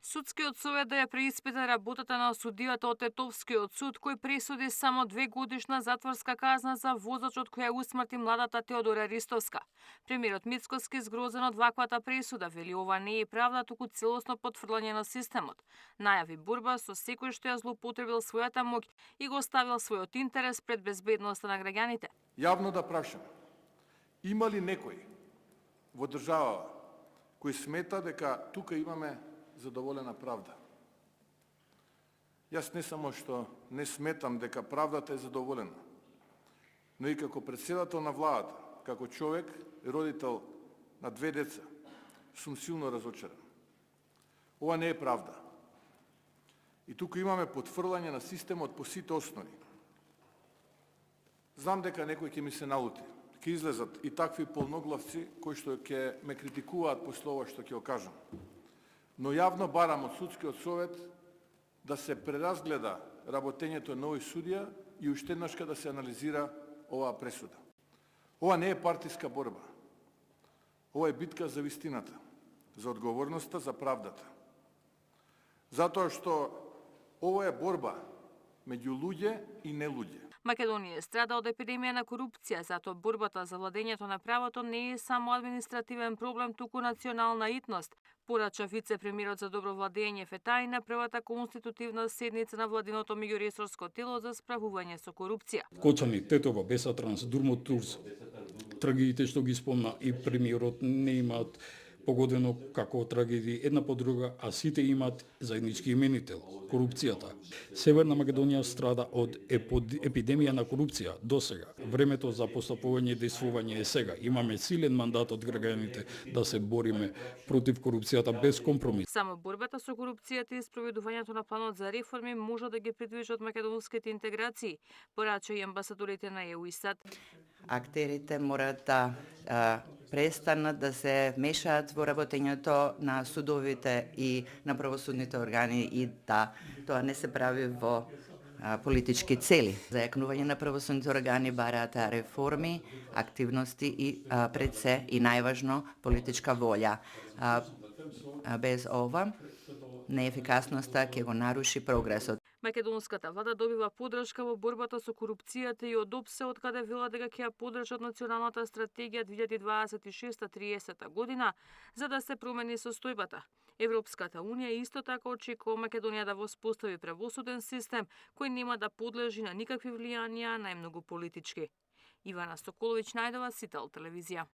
Судскиот совет да ја преиспита работата на осудијата од Тетовскиот суд, кој пресуди само 2-годишна затворска казна за возачот која усмрти младата Теодора Ристовска. Премиерот Мицкоски згрозен од ваквата пресуда вели ова не е правда, туку целосно потврдлање на системот. Најави борба со секој што ја злоупотребил својата моќ и го ставил својот интерес пред безбедноста на граѓаните. Јавно да прашам, има ли некој во државава кој смета дека тука имаме задоволена правда? Јас не само што не сметам дека правдата е задоволена, но и како председател на владата, како човек и родител на 2 деца, сум силно разочаран. Ова не е правда. И тука имаме потврдлање на системот по сите основи. Знам дека некој ќе ми се налути. Ќе излезат и такви полноглавци кои што ќе ме критикуваат после ова што ќе го кажам. Но јавно барам од Судскиот совет да се преразгледа работењето на овој судија и уште еднаш да се анализира оваа пресуда. Ова не е партиска борба. Ова е битка за вистината, за одговорноста, за правдата. Затоа што ова е борба меѓу луѓе и нелуѓе. Македонија страда од епидемија на корупција, затоа борбата за владењето на правото не е само административен проблем, туку национална итност, порача вице-премиерот за добро владење Фетај на првата конститутивна седница на владиното меѓуресорско тело за справување со корупција. Кочани, Тетова, Бесатранс, Дурмотурс, трагедиите што ги спомна и премиерот не имаат погодено како трагедии една по друга, а сите имаат заеднички именител – корупцијата. Северна Македонија страда од епидемија на корупција досега. Времето за постапување и действување е сега. Имаме силен мандат од граѓаните да се бориме против корупцијата без компромис. Само борбата со корупцијата и спроведувањето на планот за реформи може да ги придвижат македонските интеграции, порача и амбасадорите на ЕУ и САД. Актерите морат да престанат да се мешаат во работењето на судовите и на правосудните органи и да тоа не се прави во политички цели. За јакнување на правосудните органи бараат реформи, активности и пред се и најважно политичка волја. Без ова неефикасноста ќе го наруши прогресот. Македонската влада добива поддршка во борбата со корупцијата и од ОПСЕ, од каде велат дека ќе ја поддржат националната стратегија 2026-30 година за да се промени состојбата. Европската унија исто така очекува Македонија да воспостави правосуден систем кој нема да подлежи на никакви влијанија, најмногу политички. Ивана Соколовиќ, Најдова, Сител телевизија.